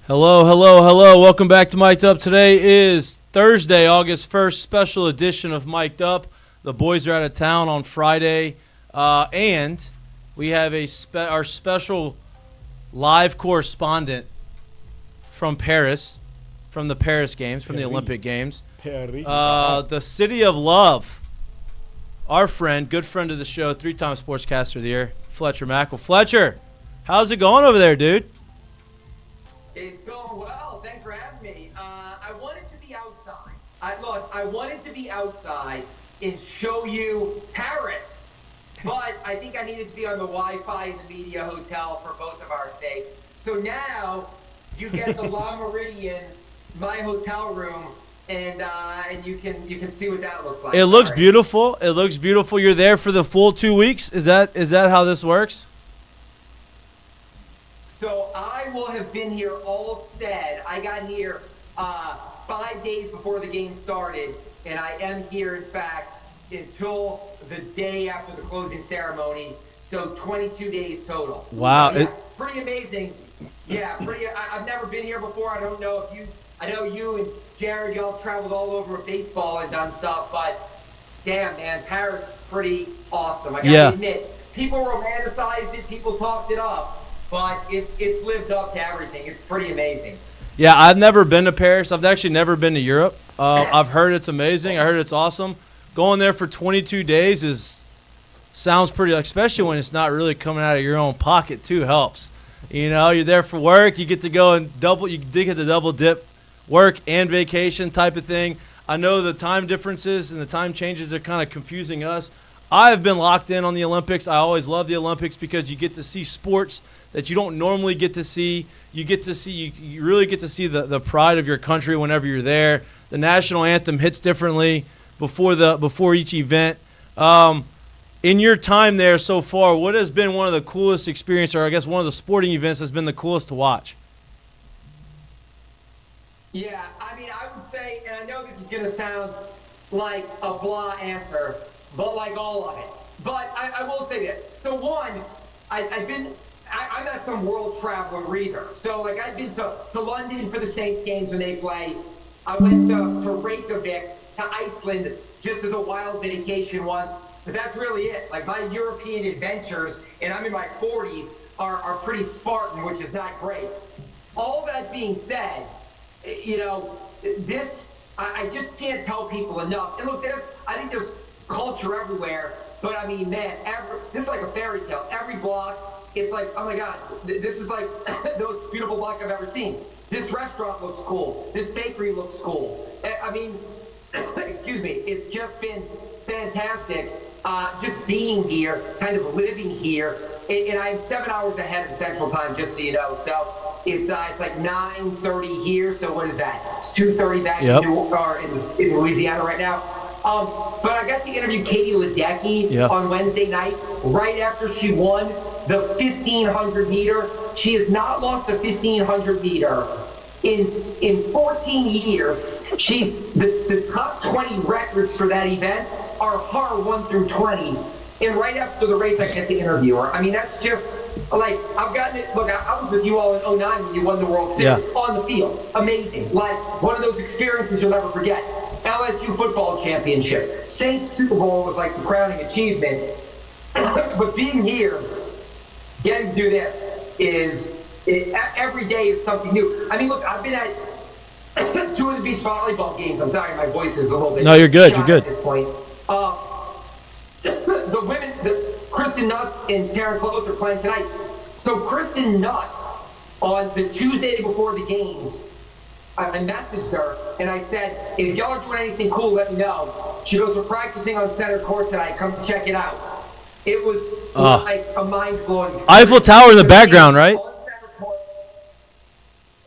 Hello, hello, hello. Welcome back to Mik'd Up. Today is Thursday, August 1st, special edition of Mik'd Up. The boys are out of town on Friday, and we have our special live correspondent from Paris, from the Paris Games, from the Olympic Games. The City of Love. Our friend, good friend of the show, three-time Sportscaster of the Year, Fletcher Mackel. Fletcher, how's it going over there, dude? It's going well. Thanks for having me. I wanted to be outside. I wanted to be outside and show you Paris, but I think I needed to be on the Wi-Fi in the media hotel for both of our sakes. So now you get the La Meridian, my hotel room, and you can see what that looks like. It looks beautiful. It looks beautiful. You're there for the full 2 weeks. Is that how this works? So I will have been here all stead. I got here 5 days before the game started, and I am here, in fact, until the day after the closing ceremony. So 22 days total. Wow. Yeah, pretty amazing. Yeah, I've never been here before. I don't know if you – I know you and Jared, y'all traveled all over baseball and done stuff, but damn, man, Paris is pretty awesome. I got to admit, people romanticized it. People talked it up. But it's lived up to everything. It's pretty amazing. Yeah, I've never been to Paris. I've actually never been to Europe. I've heard it's amazing. I heard it's awesome. Going there for 22 days sounds pretty, especially when it's not really coming out of your own pocket too, helps. You know, you're there for work. You get to go and you get the double dip, work and vacation type of thing. I know the time differences and the time changes are kind of confusing us. I've been locked in on the Olympics. I always love the Olympics because you get to see sports that you don't normally get to see. You really get to see the pride of your country whenever you're there. The national anthem hits differently before each event. In your time there so far, what has been one of the coolest experiences, or I guess one of the sporting events that's been the coolest to watch? Yeah, I mean, I would say, and I know this is going to sound like a blah answer, but like all of it. But I will say this. So one, I'm not some world traveler either. So like I've been to London for the Saints games when they play. I went to Reykjavik, to Iceland, just as a wild vacation once. But that's really it. Like my European adventures, and I'm in my 40s, are pretty Spartan, which is not great. All that being said, you know, I just can't tell people enough. And look, I think there's culture everywhere, but I mean, man, this is like a fairy tale. Every block, it's like, oh my God, this is like the most beautiful block I've ever seen. This restaurant looks cool. This bakery looks cool. I mean, excuse me, it's just been fantastic just being here, kind of living here. And I'm 7 hours ahead of Central Time, just so you know. So it's like 9:30 here. So what is that? It's 2:30 back in Louisiana right now. But I got to interview Katie Ledecky on Wednesday night, right after she won the 1,500 meter. She has not lost a 1,500 meter in 14 years. She's the top 20 records for that event are her 1 through 20. And right after the race, I get to interview her. I mean, that's just like, I've gotten it. Look, I was with you all in 2009 when you won the World Series on the field. Amazing. Like one of those experiences you'll never forget. LSU football championships. Saints Super Bowl was like the crowning achievement. But being here, getting to do this every day is something new. I mean, look, I've been at 2 of the beach volleyball games. I'm sorry, my voice is a little bit. No, you're good. You're good. At this point. The women, Kristen Nuss and Taryn Close are playing tonight. So Kristen Nuss, on the Tuesday before the games, I messaged her and I said, if y'all are doing anything cool, let me know. She goes, we're practicing on center court tonight. Come check it out. It was like a mind-blowing experience. Eiffel Tower in the background, right?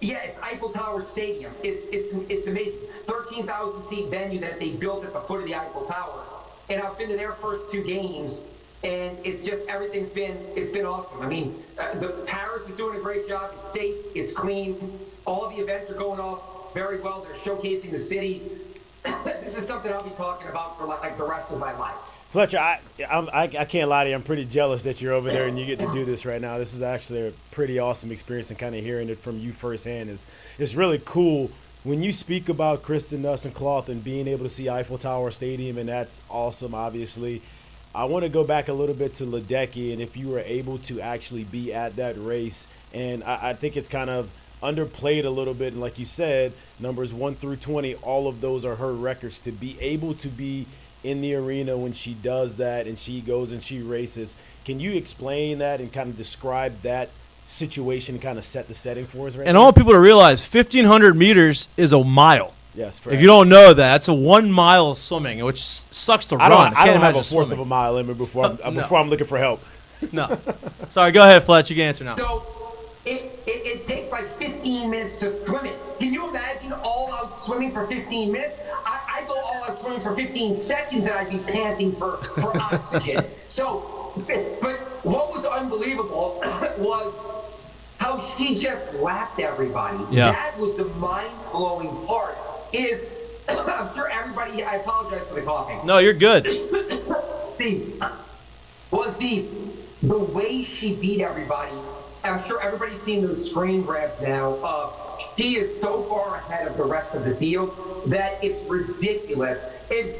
Yeah, it's Eiffel Tower Stadium. It's amazing. 13,000 seat venue that they built at the foot of the Eiffel Tower. And I've been to their first 2 games, and it's just everything's been awesome. I mean, Paris is doing a great job. It's safe. It's clean. All the events are going off very well. They're showcasing the city. this is something I'll be talking about for like the rest of my life. Fletcher, I can't lie to you. I'm pretty jealous that you're over there and you get to do this right now. This is actually a pretty awesome experience, and kind of hearing it from you firsthand is really cool. When you speak about Kristen Nuss and Cloth and being able to see Eiffel Tower Stadium, and that's awesome, obviously. I want to go back a little bit to Ledecky, and if you were able to actually be at that race, and I think it's kind of underplayed a little bit, and like you said, numbers 1 through 20, all of those are her records. To be able to be in the arena when she does that and she goes and she races, can you explain that and kind of describe that situation and kind of set the setting for us right and now? I want people to realize 1,500 meters is a mile. Yes, if you don't know that, that's a 1 mile swimming, which sucks to run. I don't have a fourth swimming. of a mile in me before I'm looking for help. No. Sorry, go ahead, Fletch. You can answer now. So it takes like 15 minutes to swim it. Can you imagine all out swimming for 15 minutes? I go all out swimming for 15 seconds and I'd be panting for oxygen. So, but what was unbelievable was how she just lapped everybody. Yeah. That was the mind-blowing part. I'm sure everybody, I apologize for the coughing. No, you're good. Steve, was the way she beat everybody. I'm sure everybody's seen those screen grabs now. She is so far ahead of the rest of the field that it's ridiculous. And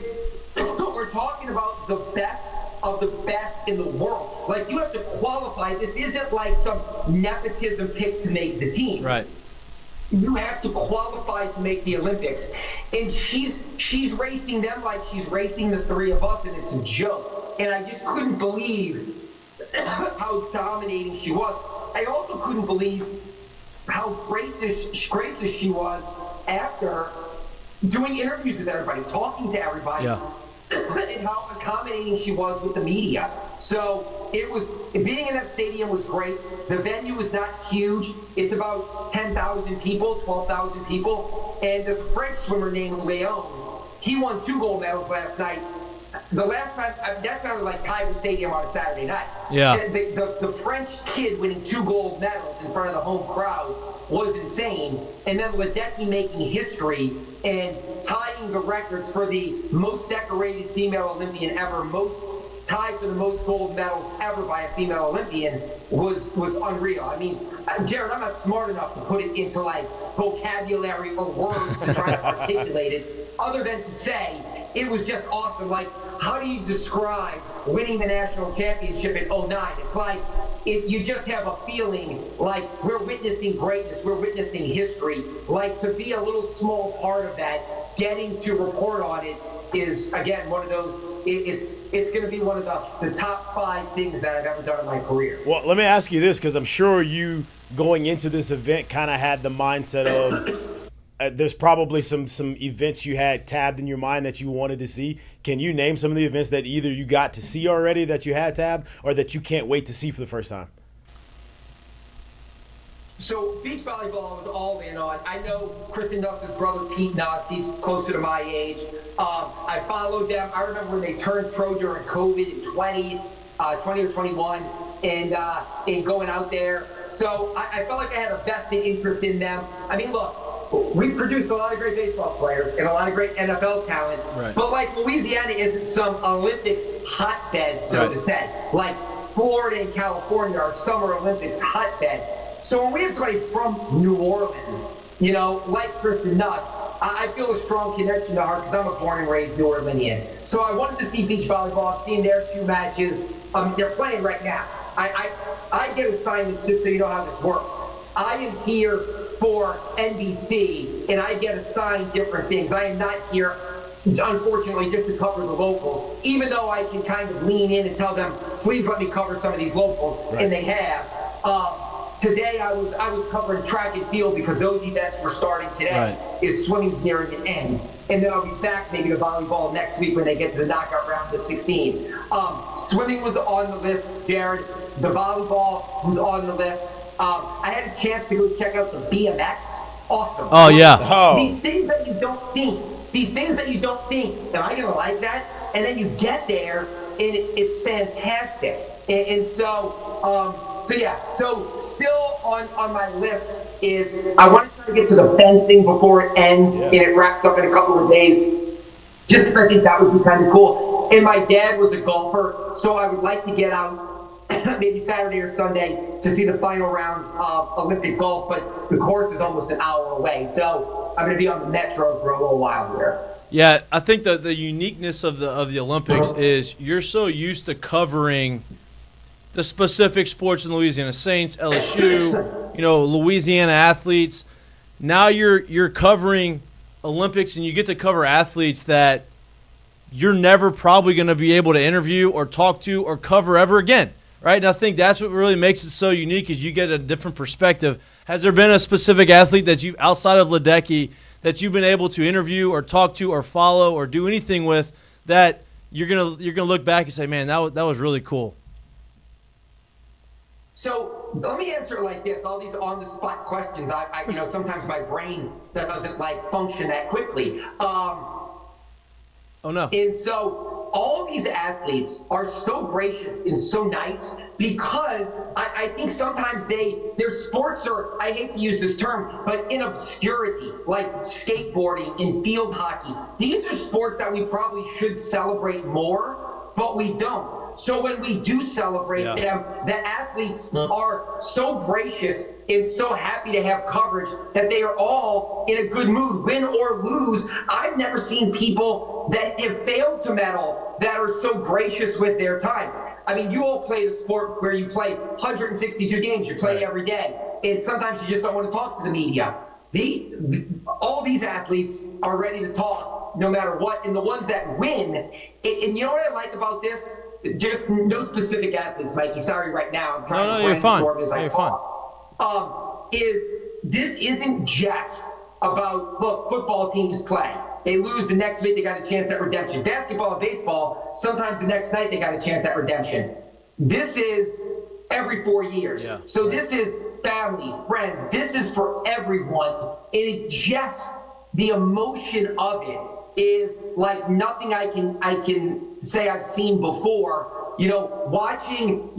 we're talking about the best of the best in the world. Like, you have to qualify. This isn't like some nepotism pick to make the team. Right. You have to qualify to make the Olympics. And she's racing them like she's racing the three of us, and it's a joke. And I just couldn't believe how dominating she was. I also couldn't believe how gracious she was after doing interviews with everybody, talking to everybody, and how accommodating she was with the media. So being in that stadium was great. The venue is not huge. It's about 10,000 people, 12,000 people. And this French swimmer named Leon, he won 2 gold medals last night. The last time, that sounded like Tiger Stadium on a Saturday night. Yeah. The French kid winning 2 gold medals in front of the home crowd was insane. And then Ledecky making history and tying the records for the most decorated female Olympian ever, tied for the most gold medals ever by a female Olympian was unreal. I mean, Jared, I'm not smart enough to put it into like vocabulary or words to try to articulate it, other than to say it was just awesome. Like, how do you describe winning the national championship in 2009? It's like you just have a feeling like we're witnessing greatness, we're witnessing history. Like, to be a little small part of that, getting to report on it is, again, one of those. It's going to be one of the top 5 things that I've ever done in my career. Well, let me ask you this, because I'm sure you, going into this event, kind of had the mindset of there's probably some events you had tabbed in your mind that you wanted to see. Can you name some of the events that either you got to see already that you had tabbed, or that you can't wait to see for the first time? So beach volleyball I was all in on. I know Kristen Nuss's brother Pete Nuss. He's closer to my age. I followed them. I remember when they turned pro during COVID in 20 or 21, and going out there. So I felt like I had a vested interest in them. I mean, look, we produced a lot of great baseball players and a lot of great NFL talent. Right. But like, Louisiana isn't some Olympics hotbed, so to say. Like Florida and California are Summer Olympics hotbeds. So when we have somebody from New Orleans, you know, like Kristen Nuss, I feel a strong connection to her because I'm a born and raised New Orleanian. So I wanted to see beach volleyball. I've seen their 2 matches. They're playing right now. I get assignments, just so you know how this works. I am here for NBC, and I get assigned different things. I am not here, unfortunately, just to cover the locals, even though I can kind of lean in and tell them, please let me cover some of these locals, and they have. Today I was covering track and field because those events were starting today. Is swimming's nearing an end. And then I'll be back maybe to volleyball next week when they get to the knockout round of 16. Swimming was on the list, Jared. The volleyball was on the list. I had a chance to go check out the BMX. Awesome. Oh, yeah. These things that you don't think, am I going to like that? And then you get there, and it's fantastic. And so still on my list is I want to try to get to the fencing before it ends and it wraps up in a couple of days. just because I think that would be kind of cool. And my dad was a golfer, so I would like to get out maybe Saturday or Sunday to see the final rounds of Olympic golf, but the course is almost an hour away. So I'm going to be on the Metro for a little while here. Yeah, I think the uniqueness of the Olympics is you're so used to covering the specific sports in Louisiana Saints, LSU, Louisiana athletes. Now you're covering Olympics, and you get to cover athletes that you're never probably going to be able to interview or talk to or cover ever again, right? And I think that's what really makes it so unique is you get a different perspective. Has there been a specific athlete that you've, outside of Ledecky, that you've been able to interview or talk to or follow or do anything with that you're gonna look back and say, man, that was really cool? So let me answer it like this. All these on-the-spot questions, I sometimes my brain doesn't function that quickly. Oh, no. And so all these athletes are so gracious and so nice because I think sometimes their sports are, I hate to use this term, but in obscurity, like skateboarding and field hockey. These are sports that we probably should celebrate more, but we don't. So when we do celebrate them, the athletes are so gracious and so happy to have coverage that they are all in a good mood, win or lose. I've never seen people that have failed to medal that are so gracious with their time. I mean, you all played a sport where you play 162 games, you play every day, and sometimes you just don't want to talk to the media. All these athletes are ready to talk no matter what, and the ones that win, and you know what I like about this? Just no specific athletes, Mikey. Sorry right now. I'm trying to brainstorm as I talk. Is this isn't just about, look, football teams play. They lose the next week, they got a chance at redemption. Basketball and baseball, sometimes the next night they got a chance at redemption. This is every 4 years. Yeah. So this is family, friends. This is for everyone. And it just, the emotion of it is like nothing I can say I've seen before. Watching,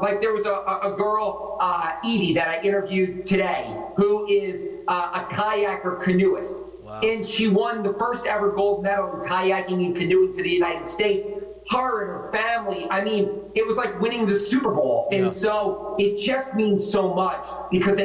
like there was a girl, Edie, that I interviewed today, who is a kayaker canoeist. Wow. And she won the first ever gold medal in kayaking and canoeing for the United States. Her and her family, I mean, it was like winning the Super Bowl. And so it just means so much because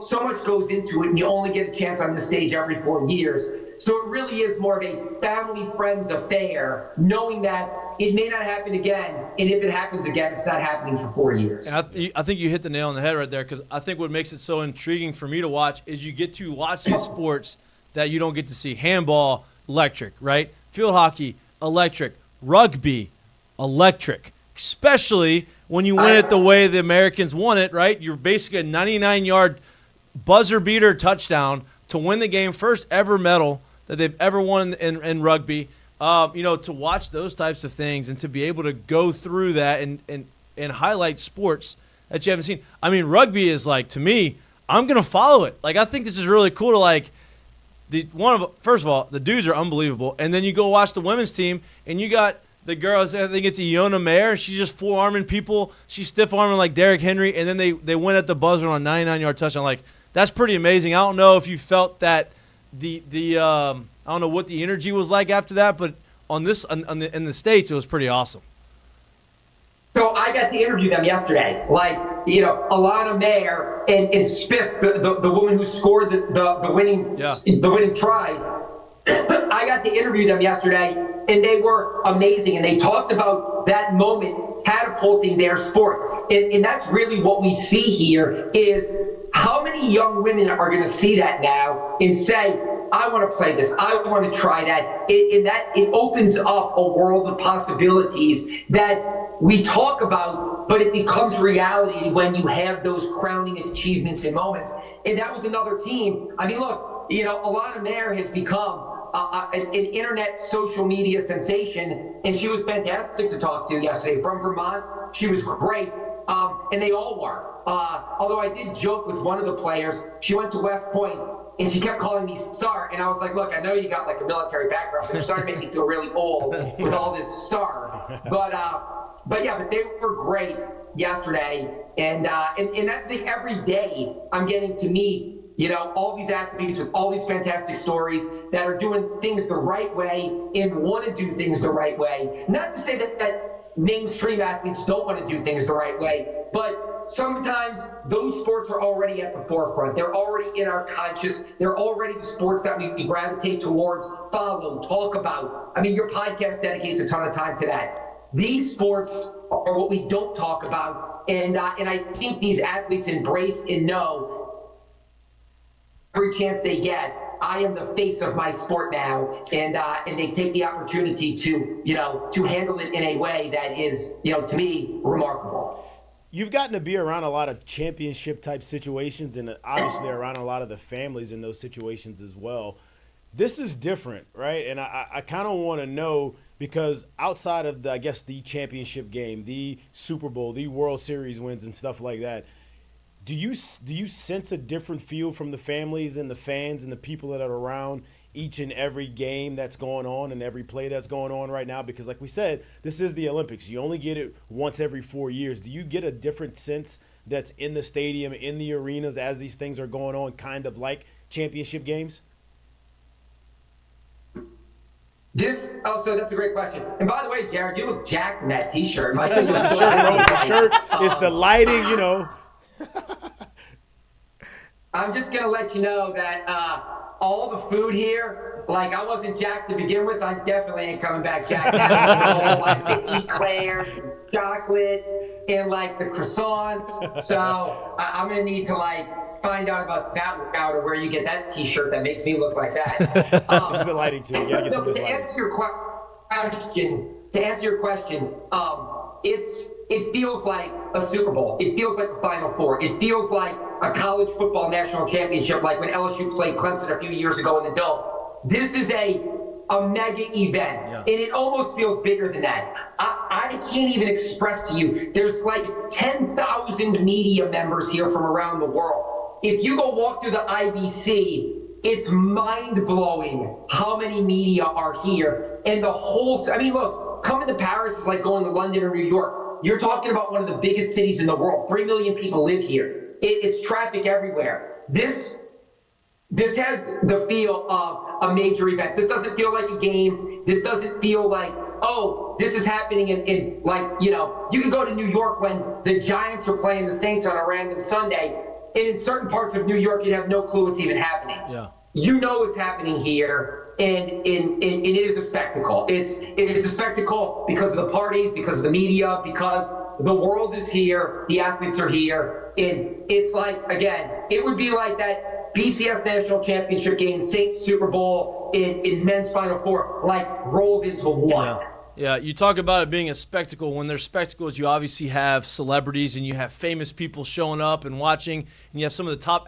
so much goes into it, and you only get a chance on this stage every 4 years. So it really is more of a family friends affair, knowing that it may not happen again, and if it happens again, it's not happening for 4 years. And I think you hit the nail on the head right there, because I think what makes it so intriguing for me to watch is you get to watch these sports that you don't get to see. Handball, electric, right? Field hockey, electric. Rugby, electric. Especially when you win it the way the Americans won it, right? You're basically a 99-yard buzzer beater touchdown to win the game, first ever medal that they've ever won in rugby. To watch those types of things and to be able to go through that and highlight sports that you haven't seen. I mean, rugby is to me, I'm going to follow it. I think this is really cool to first of all, the dudes are unbelievable. And then you go watch the women's team and you got the girls, I think it's Iona Mayer. She's just full-arming people. She's stiff-arming like Derrick Henry. And then they win at the buzzer on a 99-yard touchdown. That's pretty amazing. I don't know if you felt that I don't know what the energy was like after that, but in the States, it was pretty awesome. So I got to interview them yesterday. Alana Mayer and Spiff, the woman who scored the winning try. I got to interview them yesterday, and they were amazing. And they talked about that moment catapulting their sport. And that's really what we see here is how many young women are going to see that now and say, I want to play this. I want to try that. It opens up a world of possibilities that we talk about, but it becomes reality when you have those crowning achievements and moments. And that was another team. I mean, look, Alana Mayer has become an internet social media sensation, and she was fantastic to talk to yesterday from Vermont. She was great, and they all were. Although I did joke with one of the players. She went to West Point, and she kept calling me Star, and I was like, look, I know you got a military background, but you're starting to make me feel really old with all this Star. But they were great yesterday, And that's the thing. Every day I'm getting to meet, all these athletes with all these fantastic stories that are doing things the right way and want to do things the right way. Not to say that mainstream athletes don't want to do things the right way, but sometimes those sports are already at the forefront. They're already in our conscious. They're already the sports that we gravitate towards, follow, talk about. I mean, your podcast dedicates a ton of time to that. These sports are what we don't talk about, and I think these athletes embrace and know every chance they get, I am the face of my sport now, and they take the opportunity to handle it in a way that is, to me, remarkable. You've gotten to be around a lot of championship type situations, and obviously around a lot of the families in those situations as well. This is different, right? And I kind of want to know, because outside of the championship game, the Super Bowl, the World Series wins and stuff like that, do you sense a different feel from the families and the fans and the people that are around each and every game that's going on and every play that's going on right now? Because like we said, this is the Olympics. You only get it once every 4 years. Do you get a different sense that's in the stadium, in the arenas as these things are going on, kind of like championship games? So that's a great question. And by the way, Jared, you look jacked in that T-shirt. My shirt, it's the lighting, I'm just going to let you know that all the food here, like I wasn't jacked to begin with. I definitely ain't coming back jacked now. All like the eclairs, and chocolate, and like the croissants. So I'm going to need to find out about that workout or where you get that T-shirt that makes me look like that. It's the lighting too. You gotta get some of this lighting. To answer your question, it feels like a Super Bowl. It feels like a Final Four. It feels like a college football national championship, like when LSU played Clemson a few years ago in the Dome. This is a mega event, and it almost feels bigger than that. I can't even express to you. There's like 10,000 media members here from around the world. If you go walk through the IBC, it's mind-blowing how many media are here. And look, coming to Paris is like going to London or New York. You're talking about one of the biggest cities in the world. 3 million people live here. It's traffic everywhere. This has the feel of a major event. This doesn't feel like a game. This doesn't feel like, this is happening in you can go to New York when the Giants are playing the Saints on a random Sunday, and in certain parts of New York, you'd have no clue what's even happening. Yeah. You know what's happening here, and it is a spectacle. It's a spectacle because of the parties, because of the media, because the world is here, the athletes are here, and it's like, again, it would be like that BCS National Championship game, Saints Super Bowl in men's Final Four, rolled into one. Yeah, you talk about it being a spectacle. When there's spectacles, you obviously have celebrities and you have famous people showing up and watching, and you have some of the top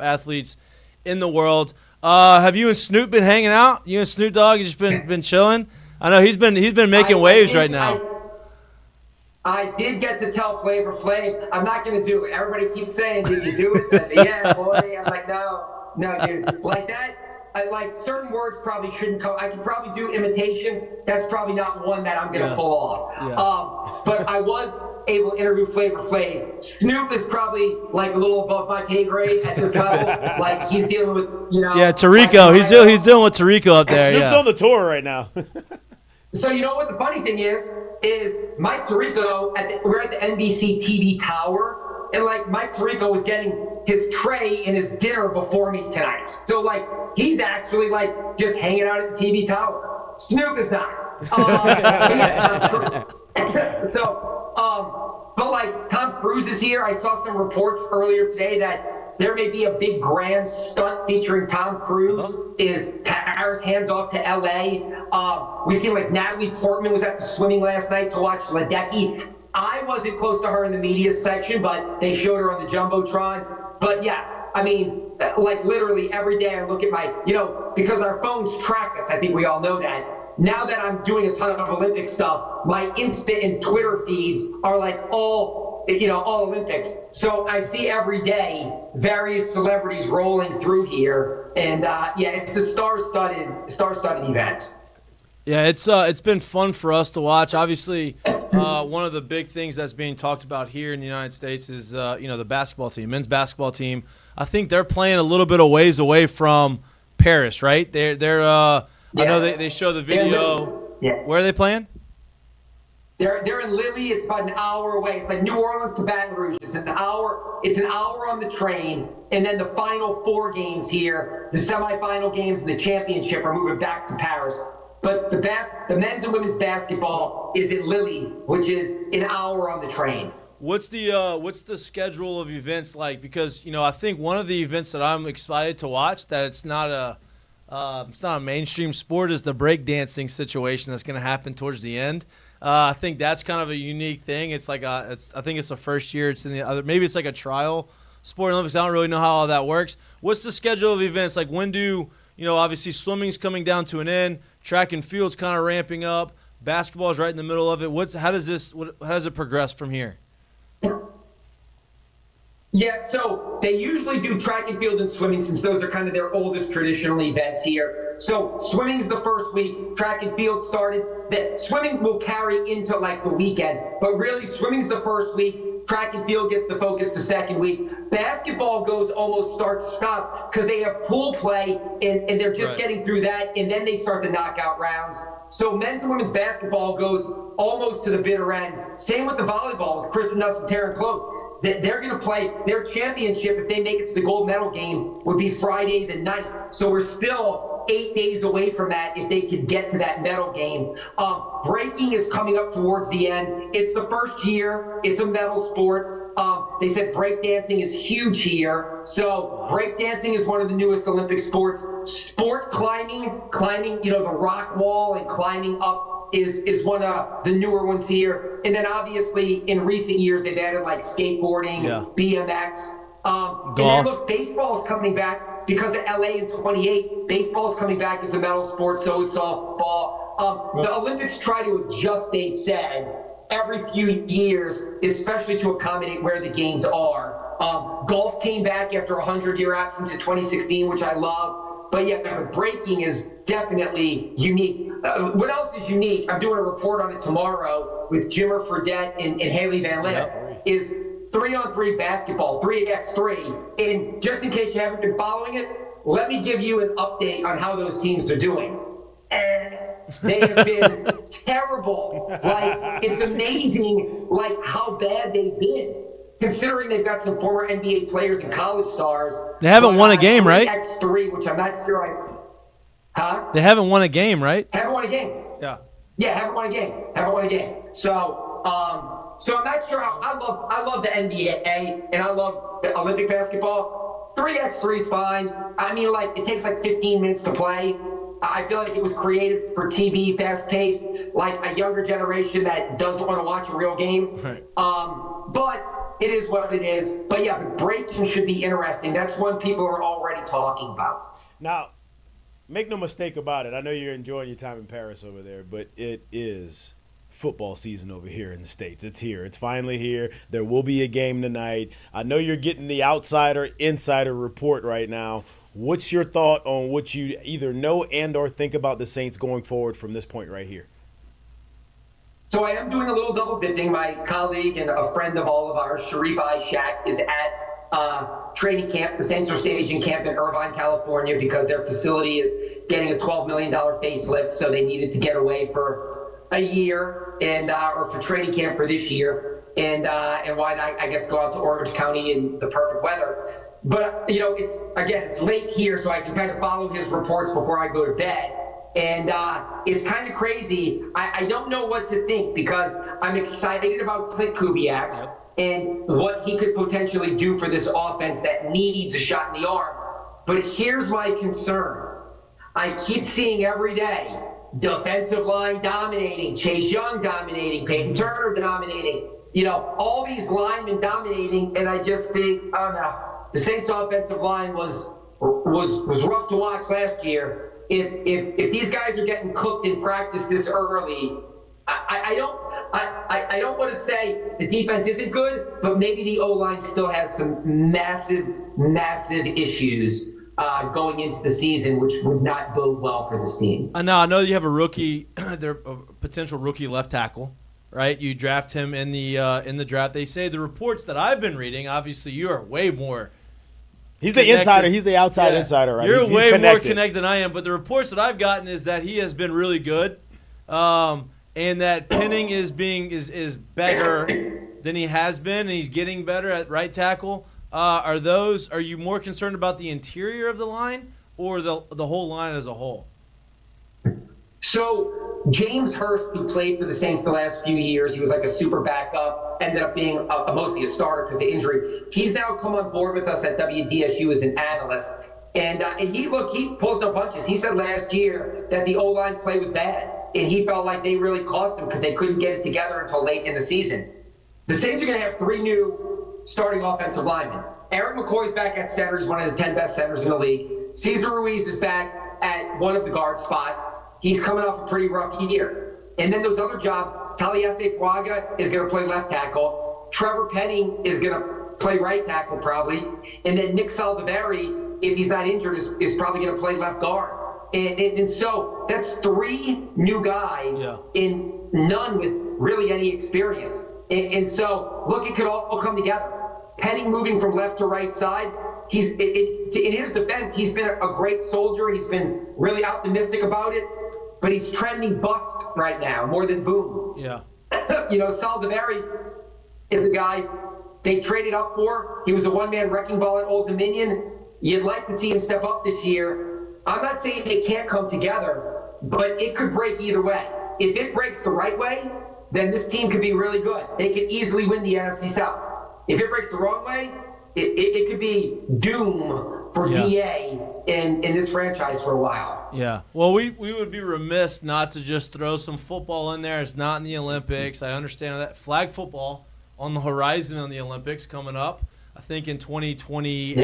athletes in the world. Have you and Snoop been hanging out? You and Snoop Dogg, you just been chilling? I know he's been making waves right now. I did get to tell Flavor Flav, I'm not going to do it. Everybody keeps saying, did you do it? Yeah, boy. I'm like, no, dude. Like that. Certain words probably shouldn't come. I could probably do imitations. That's probably not one that I'm going to pull off. Yeah. But I was able to interview Flavor Flav. Snoop is probably a little above my pay grade at this level. He's dealing with, Yeah, Tarico. He's dealing with Tarico up there. Snoop's on the tour right now. So you know what the funny thing is Mike Tirico, we're at the NBC TV tower, and Mike Tirico was getting his tray and his dinner before me tonight. So he's actually just hanging out at the TV tower. Snoop is not. But Tom Cruise is here. I saw some reports earlier today that there may be a big grand stunt featuring Tom Cruise. Is Paris hands off to LA? We've seen Natalie Portman was at the swimming last night to watch Ledecky. I wasn't close to her in the media section, but they showed her on the Jumbotron. But yes, I mean, literally every day I look at my, because our phones track us. I think we all know that. Now that I'm doing a ton of Olympic stuff, my Insta and Twitter feeds are all Olympics. So I see every day various celebrities rolling through here, and it's a star-studded event. Yeah, it's been fun for us to watch. Obviously, one of the big things that's being talked about here in the United States is the basketball team, men's basketball team. I think they're playing a little bit of ways away from Paris, right? They're I know they show the video. Yeah. Where are they playing? They're in Lily. It's about an hour away. It's like New Orleans to Baton Rouge. It's an hour. It's an hour on the train, and then the final 4 games here, the semifinal games and the championship, are moving back to Paris. But the men's and women's basketball is in Lily, which is an hour on the train. What's the schedule of events like? Because I think one of the events that I'm excited to watch, that it's not a mainstream sport, is the breakdancing situation that's going to happen towards the end. I think that's kind of a unique thing. It's like I think it's the first year. It's in the other. Maybe it's like a trial sport Olympics. I don't really know how all that works. What's the schedule of events? Like, when do obviously swimming's coming down to an end. Track and field's kind of ramping up. Basketball's right in the middle of it. How does it progress from here? Yeah, so they usually do track and field and swimming, since those are kind of their oldest traditional events here. So swimming's the first week, track and field started. That swimming will carry into like the weekend, but really swimming's the first week, track and field gets the focus the second week. Basketball goes almost start to stop because they have pool play and they're just getting through that, and then they start the knockout rounds. So men's and women's basketball goes almost to the bitter end. Same with the volleyball with Kristen Nuss and Taryn Cloak. They're going to play their championship, if they make it to the gold medal game, would be Friday the 9th. So we're still 8 days away from that if they could get to that medal game. Breaking is coming up towards the end. It's the first year. It's a medal sport. They said breakdancing is huge here. So breakdancing is one of the newest Olympic sports. Sport climbing, the rock wall and climbing up is one of the newer ones here. And then obviously in recent years, they've added like skateboarding, BMX. And then look, baseball is coming back because of LA in 28. Baseball is coming back as a medal sport, so is softball. The Olympics try to adjust, they said, every few years, especially to accommodate where the games are. Golf came back after a 100-year absence in 2016, which I love. But yeah, breaking is definitely unique. What else is unique? I'm doing a report on it tomorrow with Jimmer Fredette and Haley Van Lith. Is 3-on-3 basketball, 3x3. And just in case you haven't been following it, let me give you an update on how those teams are doing. And they have been terrible. Like, it's amazing, like, how bad they've been. Considering they've got some former NBA players and college stars. They haven't won a game, right? X3, which I'm not sure They haven't won a game, right? Haven't won a game. Yeah. Yeah, haven't won a game. So I'm not sure how. I love the NBA and I love the Olympic basketball. 3x3 is fine. I mean, like, it takes like 15 minutes to play. I feel like it was created for TV, fast-paced, like a younger generation that doesn't want to watch a real game. Right. But it is what it is. But yeah, breaking should be interesting. That's one people are already talking about. Now, make no mistake about it. I know you're enjoying your time in Paris over there, but it is football season over here in the States. It's here. It's finally here. There will be a game tonight. I know you're getting the insider report right now. What's your thought on what you either know and or think about the Saints going forward from this point right here? So I am doing a little double dipping. My colleague and a friend of all of ours, Sharif Ishak, is at training camp. The Saints are staging camp in Irvine, California, because their facility is getting a $12 million facelift, so they needed to get away for a year and or for training camp for this year, and why not, I guess, go out to Orange County in the perfect weather. But it's late here, so I can kind of follow his reports before I go to bed. And it's kind of crazy. I don't know what to think because I'm excited about Clint Kubiak and what he could potentially do for this offense that needs a shot in the arm. But here's my concern. I keep seeing every day defensive line dominating, Chase Young dominating, Peyton Turner dominating, all these linemen dominating, and I just think, oh no, the Saints offensive line was rough to watch last year. If these guys are getting cooked in practice this early, I don't want to say the defense isn't good, but maybe the O-line still has some massive issues. going into the season, which would not bode well for this team. I know you have a rookie, a potential rookie left tackle, right? You draft him in the draft. They say the reports that I've been reading. Obviously, you are way more. He's the insider. He's the outside insider, right? You're he's way connected. more connected than I am. But the reports that I've gotten is that he has been really good, and that Penning is better than he has been, and he's getting better at right tackle. Are you more concerned about the interior of the line or the whole line as a whole? So James Hurst, who played for the Saints the last few years, he was like a super backup, ended up being mostly a starter because of injury. He's now come on board with us at WDSU as an analyst. And he pulls no punches. He said last year that the O-line play was bad, and he felt like they really cost him because they couldn't get it together until late in the season. The Saints are going to have 3 new starting offensive linemen. Eric McCoy's back at center. He's one of the 10 best centers in the league. Cesar Ruiz is back at one of the guard spots. He's coming off a pretty rough year. And then those other jobs, Taliese Puaga is going to play left tackle. Trevor Penning is going to play right tackle probably. And then Nick Saldivari, if he's not injured, is probably going to play left guard. And so that's 3 new guys and none with really any experience. And so, look, it could all come together. Penning moving from left to right side. In his defense, he's been a great soldier. He's been really optimistic about it. But he's trending bust right now, more than boom. Yeah. Saldivari is a guy they traded up for. He was a one-man wrecking ball at Old Dominion. You'd like to see him step up this year. I'm not saying they can't come together, but it could break either way. If it breaks the right way, then this team could be really good. They could easily win the NFC South. If it breaks the wrong way, it could be doom for DA in this franchise for a while. Yeah. Well, we would be remiss not to just throw some football in there. It's not in the Olympics. I understand that. Flag football on the horizon in the Olympics coming up, I think in 2028.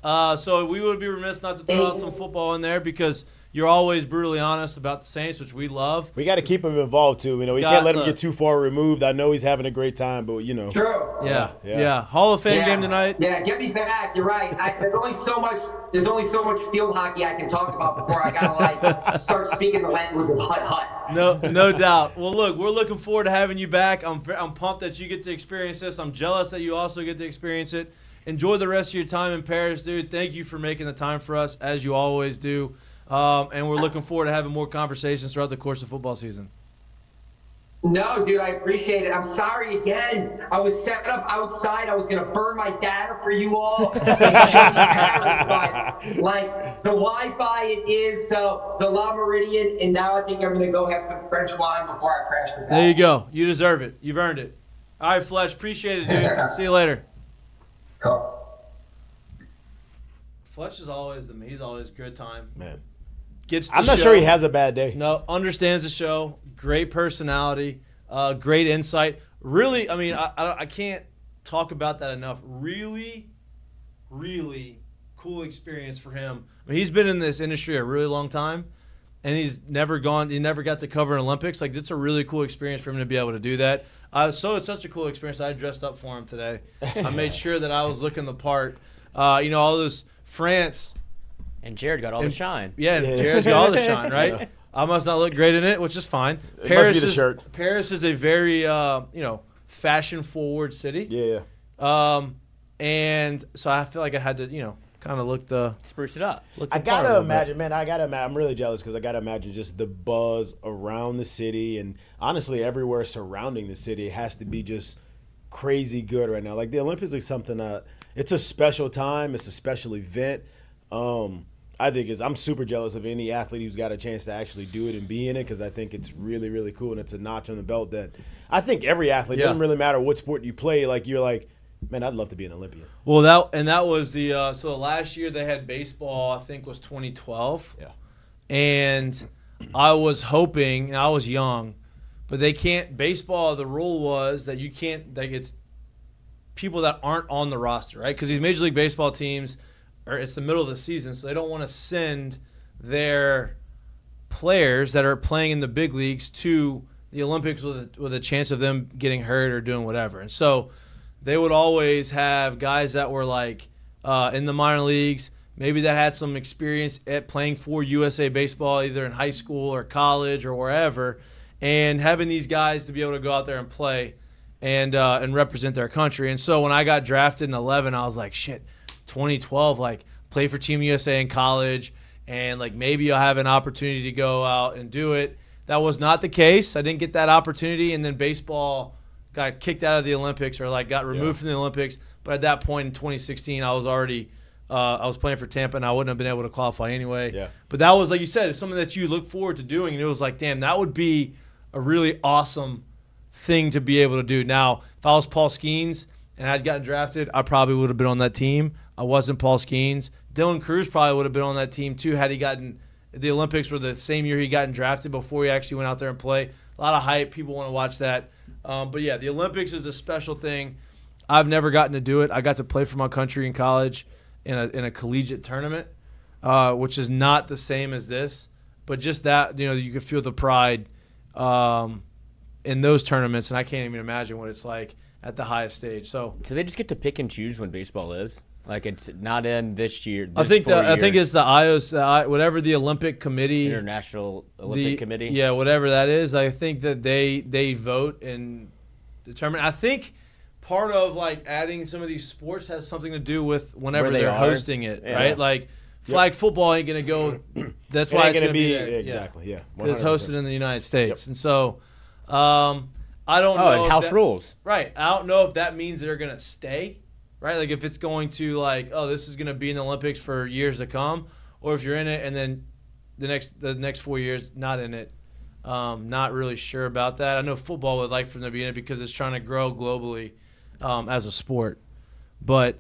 Yeah. So we would be remiss not to throw out some football in there because you're always brutally honest about the Saints, which we love. We got to keep him involved, too. We can't let him get too far removed. I know he's having a great time, but, True. Yeah. Hall of Fame game tonight. Yeah, get me back. You're right. There's only so much field hockey I can talk about before I got to, start speaking the language of hut. No doubt. Well, look, we're looking forward to having you back. I'm pumped that you get to experience this. I'm jealous that you also get to experience it. Enjoy the rest of your time in Paris, dude. Thank you for making the time for us, as you always do. And we're looking forward to having more conversations throughout the course of football season. No, dude, I appreciate it. I'm sorry again. I was set up outside. I was going to burn my data for you all. And show you Paris, but, the Wi-Fi it is, so the La Meridian, and now I think I'm going to go have some French wine before I crash the bed. There you go. You deserve it. You've earned it. All right, Fletch. Appreciate it, dude. See you later. Cool. Fletch is always he's always a good time. Man. I'm not sure he has a bad day. No, understands the show. Great personality. Great insight. Really, I mean, I can't talk about that enough. Really, really cool experience for him. I mean, he's been in this industry a really long time, and he never got to cover an Olympics. Like, it's a really cool experience for him to be able to do that. So it's such a cool experience. I dressed up for him today. I made sure that I was looking the part. All those France. And Jared got all the shine. Yeah, Jared's got all the shine, right? Yeah. I must not look great in it, which is fine. Paris must be the shirt. Paris is a very, fashion-forward city. Yeah. And so I feel like I had to, kind of look the spruce it up. I gotta imagine, man. I'm really jealous because I gotta imagine just the buzz around the city and honestly everywhere surrounding the city has to be just crazy good right now. Like the Olympics is something it's a special time. It's a special event. I think I'm super jealous of any athlete who's got a chance to actually do it and be in it because I think it's really, really cool and it's a notch on the belt that I think every athlete, doesn't really matter what sport you play, like you're like, man, I'd love to be an Olympian. Well, that was the so last year they had baseball, I think was 2012. Yeah. And I was hoping, and I was young, but they can't baseball, the rule was that you can't it's people that aren't on the roster, right? Because these Major League Baseball teams it's the middle of the season, so they don't want to send their players that are playing in the big leagues to the Olympics with a chance of them getting hurt or doing whatever. And so they would always have guys that were like in the minor leagues, maybe that had some experience at playing for USA Baseball, either in high school or college or wherever, and having these guys to be able to go out there and play and represent their country. And so when I got drafted in 11, I was like, shit, 2012, like play for Team USA in college, and like maybe I'll have an opportunity to go out and do it. That was not the case. I didn't get that opportunity, and then baseball got kicked out of the Olympics or like got removed from the Olympics. But at that point in 2016, I was already I was playing for Tampa, and I wouldn't have been able to qualify anyway. Yeah. But that was, like you said, it's something that you look forward to doing, and it was like, damn, that would be a really awesome thing to be able to do. Now, if I was Paul Skeens and I'd gotten drafted, I probably would have been on that team. I wasn't Paul Skeens. Dylan Cruz probably would have been on that team too had he gotten – the Olympics were the same year he gotten drafted before he actually went out there and played. A lot of hype. People want to watch that. But, yeah, the Olympics is a special thing. I've never gotten to do it. I got to play for my country in college in a collegiate tournament, which is not the same as this. But just that, you can feel the pride in those tournaments, and I can't even imagine what it's like at the highest stage. So they just get to pick and choose when baseball is? Like it's not in this year. I think it's the IOC, whatever the Olympic Committee, International Olympic Committee. Yeah, whatever that is. I think that they vote and determine. I think part of like adding some of these sports has something to do with whenever they're hosting it, right? Like flag football ain't gonna go. That's why it's gonna be there. Exactly. Yeah, it's hosted in the United States, and so I don't know. Oh, house rules. Right. I don't know if that means they're gonna stay. Right, like if it's going to this is going to be in the Olympics for years to come, or if you're in it and then the next 4 years not in it. Not really sure about that. I know football would like for them to be in it because it's trying to grow globally as a sport. But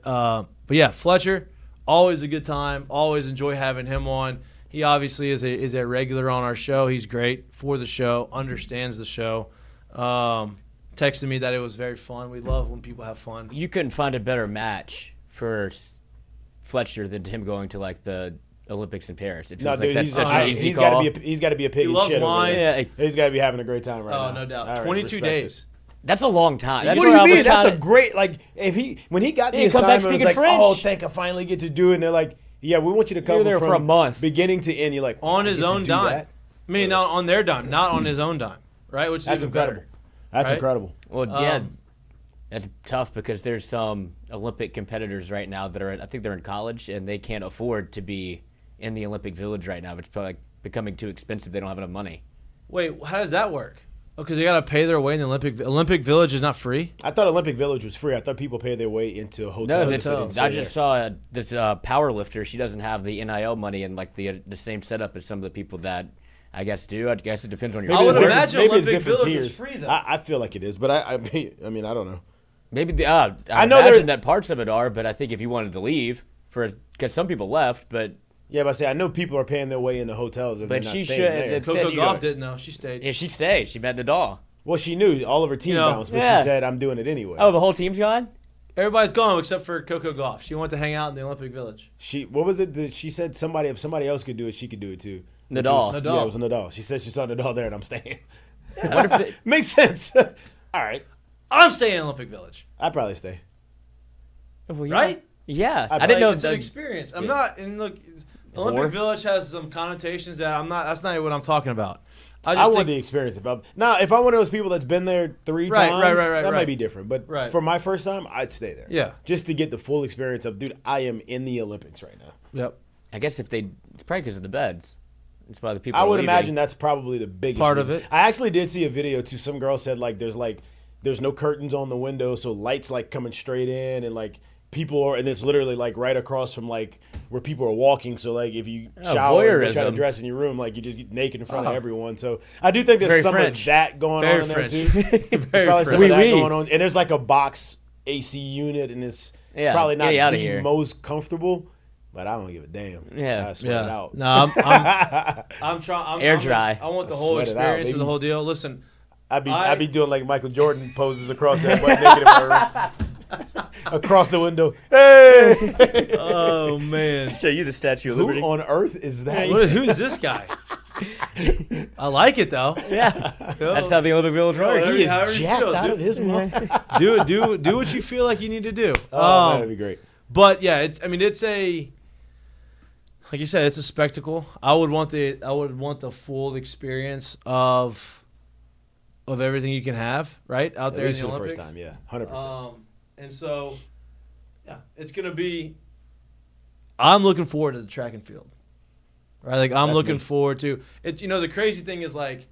yeah, Fletcher, always a good time. Always enjoy having him on. He obviously is a regular on our show. He's great for the show, understands the show. Texted me that it was very fun. We love when people have fun. You couldn't find a better match for Fletcher than him going to like the Olympics in Paris. It feels like that's such an easy call. He's got to be a pig. He loves wine. Yeah, he's got to be having a great time right now. Oh, no doubt. Right, 22 days. That's a long time. What do you mean? That's a great when he got the assignment, it was like, French. oh, thank I finally get to do it. And they're like, yeah, we want you to cover there from for a month, beginning to end. You're like, on his own dime. I mean, not on their dime, not on his own dime, right? Which is that's incredible. Better. That's incredible. Well, yeah, that's tough because there's some Olympic competitors right now that I think they're in college and they can't afford to be in the Olympic Village right now. It's probably becoming too expensive. They don't have enough money. Wait, how does that work? Oh, because they got to pay their way in the Olympic Village is not free? I thought Olympic Village was free. I thought people pay their way into hotels. No, I just saw this power lifter. She doesn't have the NIL money and like the same setup as some of the people that I guess do. I guess it depends on your. I would imagine Olympic Village is free though. I feel like it is, but I mean I don't know. Maybe I imagine that parts of it are, but I think if you wanted to leave because some people left, but. Yeah, but I know people are paying their way into hotels and but they're she not staying there. Coco Gauff didn't know. She stayed. Yeah, she stayed. She met Nadal. Well, she knew all of her team bounced, but she said, I'm doing it anyway. Oh, the whole team's gone? Everybody's gone except for Coco Gauff. She wanted to hang out in the Olympic Village. What was it that she said if somebody else could do it, she could do it too. Nadal. Yeah, it was Nadal. She said she saw Nadal there and I'm staying. Yeah. Makes sense. All right. I'm staying in Olympic Village. I'd probably stay. Well, yeah. Right? Yeah. I didn't know it's an experience. I'm not, and look, Olympic Village has some connotations that that's not what I'm talking about. I want the experience. If I'm one of those people that's been there three times, that might be different. But for my first time, I'd stay there. Yeah. Just to get the full experience of, dude, I am in the Olympics right now. Yep. I guess it's probably because of the beds. It's why the people I would imagine that's probably the biggest part reason. of it. I actually did see a video too. Some girl said there's no curtains on the window, so lights like coming straight in and like people are, and it's literally like right across from like where people are walking. So like if you shower and try to dress in your room, like you just get naked in front of everyone. So I do think there's some of that going on in there too. There's probably some of that going on, and there's like a box AC unit, and it's probably not the most comfortable. But I don't give a damn. Yeah, I sweat it out. No, I'm trying. Air dry. I want the whole experience of the whole deal. Listen, I'd be doing like Michael Jordan poses across there, butt naked in my room, across the window. Hey! Oh man! Show you the Statue of Liberty. Who on earth is that? Who's this guy? I like it though. Yeah, that's how the Olympic Village works. He is jacked out of his mind. Do what you feel like you need to do. Oh, that'd be great. But yeah, it's like you said, it's a spectacle. I would want the full experience of everything you can have right out there in the Olympics. For the first time, yeah, 100%. And so, yeah, it's gonna be. I'm looking forward to the track and field, right? Like I'm looking forward to it. You know, the crazy thing is like,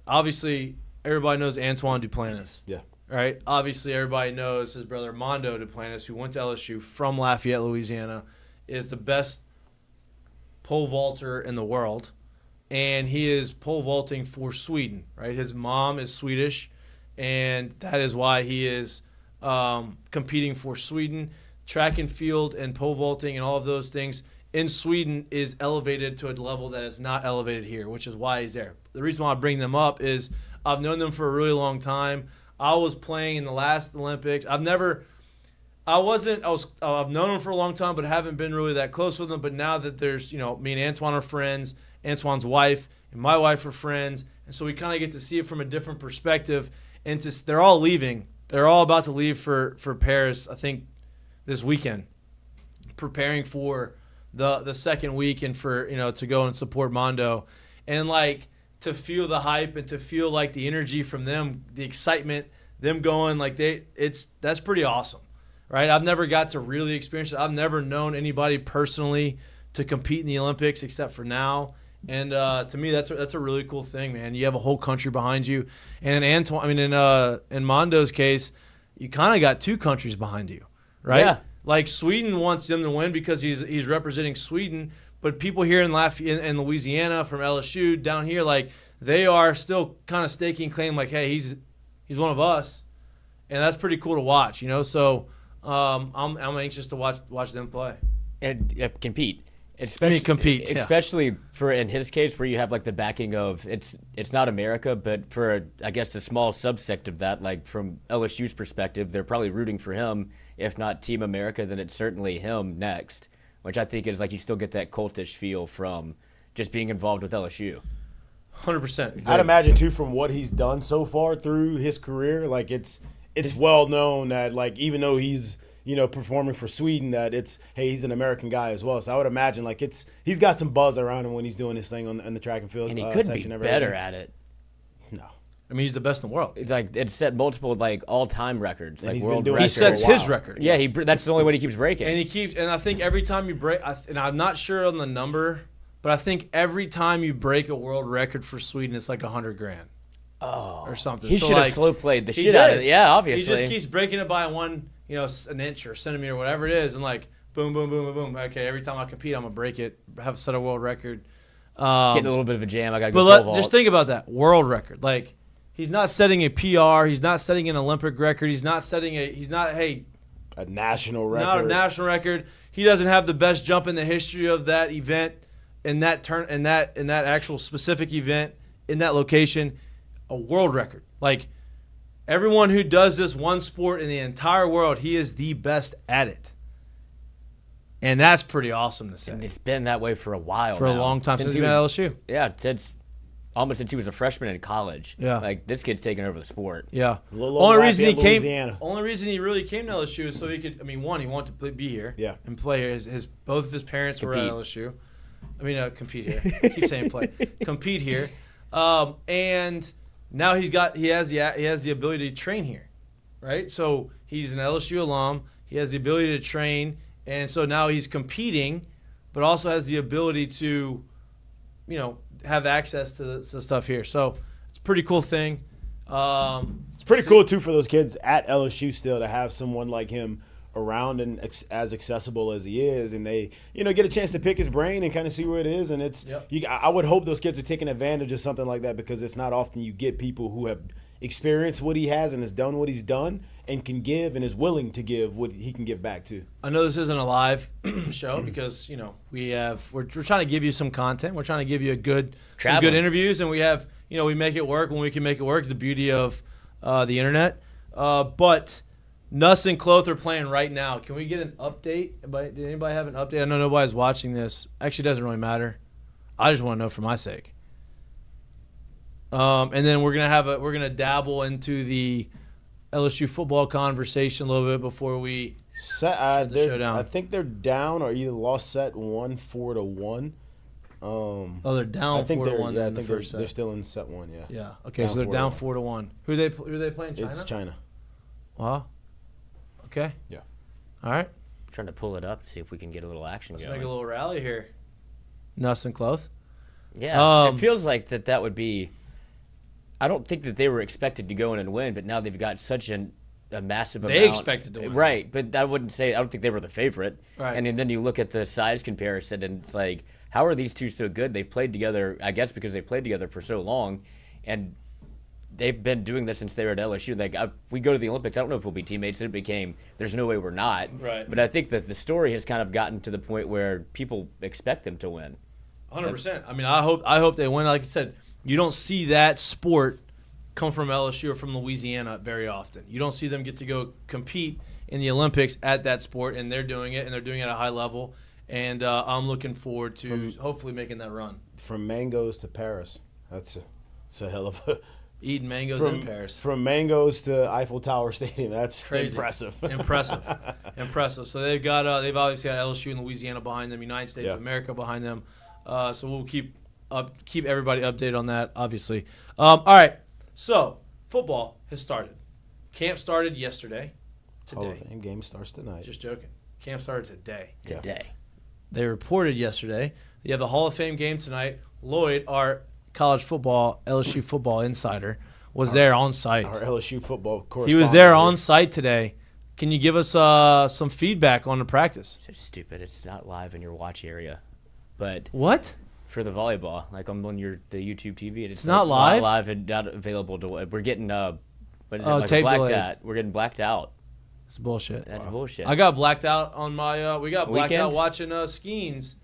obviously everybody knows Antoine Duplantis. Yeah. Right. Obviously everybody knows his brother Mondo Duplantis, who went to LSU from Lafayette, Louisiana, is the best pole vaulter in the world. And he is pole vaulting for Sweden, right? His mom is Swedish, and that is why he is competing for Sweden. Track and field and pole vaulting and all of those things in Sweden is elevated to a level that is not elevated here, which is why he's there. The reason why I bring them up is I've known them for a really long time. I was playing in the last Olympics. I've known them for a long time, but haven't been really that close with them. But now that there's, me and Antoine are friends, Antoine's wife and my wife are friends. And so we kind of get to see it from a different perspective. And they're all leaving. They're all about to leave for Paris, I think, this weekend, preparing for the second week and for, to go and support Mondo. And like to feel the hype and to feel like the energy from them, the excitement, them going like that's pretty awesome. Right? I've never got to really experience it. I've never known anybody personally to compete in the Olympics except for now. And to me, that's a really cool thing, man. You have a whole country behind you. And in Mondo's case, you kind of got two countries behind you, right? Yeah. Like Sweden wants them to win because he's representing Sweden, but people here in in Louisiana from LSU down here, like they are still kind of staking claim, like, hey, he's one of us, and that's pretty cool to watch, So I'm anxious to watch them play and compete. Especially for in his case where you have like the backing of it's not America, but for I guess a small subsect of that, like from LSU's perspective, they're probably rooting for him. If not Team America, then it's certainly him next, which I think is like you still get that cultish feel from just being involved with LSU. 100%. I'd imagine too from what he's done so far through his career, like it's well known that like even though he's performing for Sweden, that he's an American guy as well. So I would imagine like he's got some buzz around him when he's doing this thing on the track and field. And he could be better at it. No, I mean he's the best in the world. It's like it set multiple like all-time records, and like he's world been doing records. He sets his record. Yeah, that's the only one he keeps breaking. And I think every time you break, and I'm not sure on the number, but I think every time you break a world record for Sweden, it's like $100,000. Oh, or something. He So, should have like, slow played the he shit out did. of it. Yeah, obviously. He just keeps breaking it by one, an inch or centimeter, whatever it is, and like boom, boom, boom, boom, boom. Okay, every time I compete, I'm gonna break it, have set a world record. Getting a little bit of a jam. I got to go But pole vault. just think about that world record. Like he's not setting a PR. He's not setting an Olympic record. He's not a national record. not a national record. He doesn't have the best jump in the history of that event, in that actual specific event, in that location. A world record. Like everyone who does this one sport in the entire world, he is the best at it. And that's pretty awesome to say. And it's been that way for a while For now. a long time since he's been at LSU. Yeah, almost since he was a freshman in college. Yeah. Like this kid's taking over the sport. Yeah. Little Only reason he really came to LSU is so he could. I mean, one, he wanted to be here. Yeah. And play here. Both of his parents were at LSU. Compete here. I keep saying play. Compete here. And now he has the ability to train here, right? So he's an LSU alum. He has the ability to train, and so now he's competing, but also has the ability to, have access to stuff here. So it's a pretty cool thing. It's pretty cool too for those kids at LSU still to have someone like him around and as accessible as he is, and they get a chance to pick his brain and kind of see where it is. And I would hope those kids are taking advantage of something like that, because it's not often you get people who have experienced what he has and has done what he's done and can give and is willing to give what he can give back to. I know this isn't a live show because we're trying to give you some content. We're trying to give you some good interviews, and we have we make it work when we can make it work. The beauty of the internet, but. Nuss and Cloth are playing right now. Can we get an update? Did anybody have an update? I know nobody's watching this. Actually, it doesn't really matter. I just want to know for my sake. And then we're gonna dabble into the LSU football conversation a little bit before we Shut the show down. I think they're down or either lost set 4-1. They're down 4-1. Yeah, I in the think first set. they're still in set 1. Yeah. Yeah. Okay, Down so they're down 4-1. 4-1. Who are they playing? China. It's China. Wow. Okay. Yeah. All right. Trying to pull it up to see if we can get a little action Let's going. make a little rally here. Nuss and Cloth. Yeah, it feels like that would be. I don't think that they were expected to go in and win, but now they've got such a massive amount. They expected to win. Right, but I wouldn't say. I don't think they were the favorite. Right. And then you look at the size comparison, and it's like, how are these two so good? They've played together, I guess, because they played together for so long, and they've been doing this since they were at LSU. Like, we go to the Olympics, I don't know if we'll be teammates. It became, there's no way we're not. Right. But I think that the story has kind of gotten to the point where people expect them to win. 100%. I mean, I hope they win. Like I said, you don't see that sport come from LSU or from Louisiana very often. You don't see them get to go compete in the Olympics at that sport, and they're doing it, and they're doing it at a high level. And I'm looking forward to hopefully making that run. From mangoes to Paris. That's a hell of a. Eating mangoes in Paris. From mangoes to Eiffel Tower Stadium. That's Crazy. impressive. Impressive. So they've obviously got LSU and Louisiana behind them, United States of America behind them. So we'll keep everybody updated on that, obviously. All right. So football has started. Camp started yesterday. Hall of Today. Fame game starts tonight. Just joking. Camp started today. Today. They reported yesterday. You have the Hall of Fame game tonight. Lloyd, our college football, LSU football insider, was there on site. Our LSU football correspondent. He was there on site today. Can you give us some feedback on the practice? So stupid. It's not live in your watch area. But What? for the volleyball, like on the YouTube TV, it's not live? Not live and not available to. We're getting what is it? Oh, Like tape blacked delayed. out. We're getting blacked out. It's bullshit. That's bullshit. I got blacked out on my. We got blacked Weekend? out watching Skeens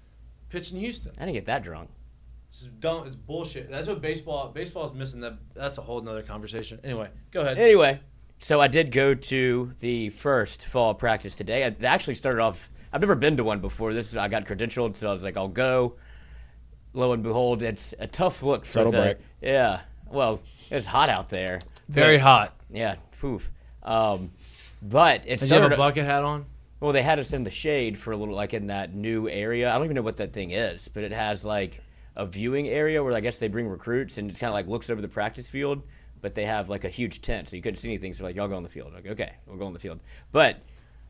pitch in Houston. I didn't get that drunk. It's dumb. It's bullshit. That's what baseball's missing. That's a whole nother conversation. Anyway, go ahead. Anyway, so I did go to the first fall practice today. I actually started off. I've never been to one before. I got credentialed, so I was like, I'll go. Lo and behold, it's a tough look. Subtle break. Yeah. Well, it's hot out there. Very hot. Yeah. Poof. But it Did you started. have a bucket hat on? Well, they had us in the shade for a little, like in that new area. I don't even know what that thing is, but it has like a viewing area where I guess they bring recruits, and it's kind of like looks over the practice field, but they have like a huge tent, so you couldn't see anything. So like, y'all go on the field. Like, okay, we'll go on the field. But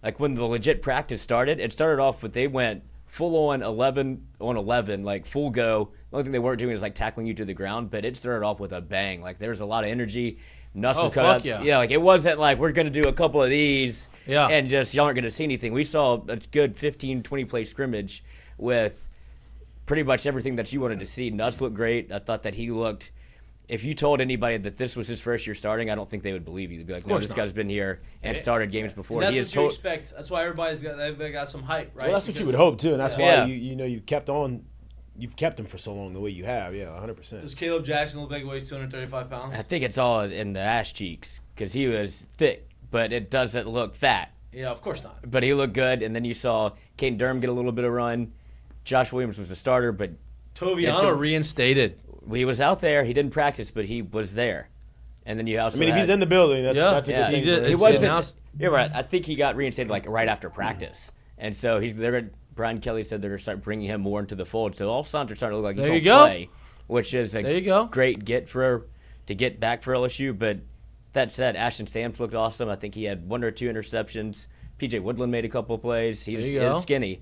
like when the legit practice started, it started off with they went full on 11 on 11, like full go. The only thing they weren't doing is like tackling you to the ground, but it started off with a bang. Like there was a lot of energy. Nuss was coming up. yeah. Yeah, like it wasn't like we're going to do a couple of these and just y'all aren't going to see anything. We saw a good 15, 20 play scrimmage with pretty much everything that you wanted to see. Nuss looked great. I thought that he looked – if you told anybody that this was his first year starting, I don't think they would believe you. They'd be like, no, this guy's been here and started games before. And that's what you expect. That's why they got some hype, right? Well, that's what you would hope too, and that's why Yeah. you've kept him for so long the way you have. Yeah, 100%. Does Caleb Jackson look like he weighs 235 pounds? I think it's all in the ass cheeks because he was thick, but it doesn't look fat. Yeah, of course not. But he looked good, and then you saw Caden Durham get a little bit of run. Josh Williams was the starter, but Toviano reinstated. he was out there. He didn't practice, but he was there. And then you also if he's in the building, that's a good thing. he was wasn't. You're right. I think he got reinstated like right after practice, and so Brian Kelly said they're going to start bringing him more into the fold. So all signs are starting to look like There he's you going to go. play, which is There you go. great get to get back for LSU. But that said, Ashton Stamps looked awesome. I think he had 1 or 2 interceptions. PJ Woodland made a couple of plays. He was skinny,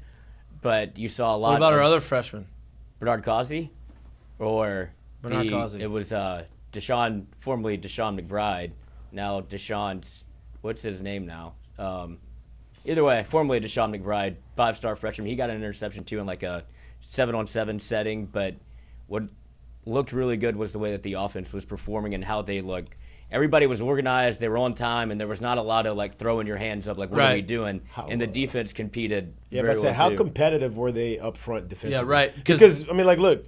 but you saw a lot. What about our other freshman? Bernard Causey, or Bernard Causey. It was formerly Deshaun McBride, now Deshaun's, what's his name now? Either way, formerly Deshaun McBride, 5-star freshman. He got an interception too in like a 7-on-7 setting, but what looked really good was the way that the offense was performing and how they looked. Everybody was organized, they were on time, and there was not a lot of like throwing your hands up like, what are we doing? And the defense competed very well how too. competitive were they up front defensively? Yeah, right. Because, I mean, like, look,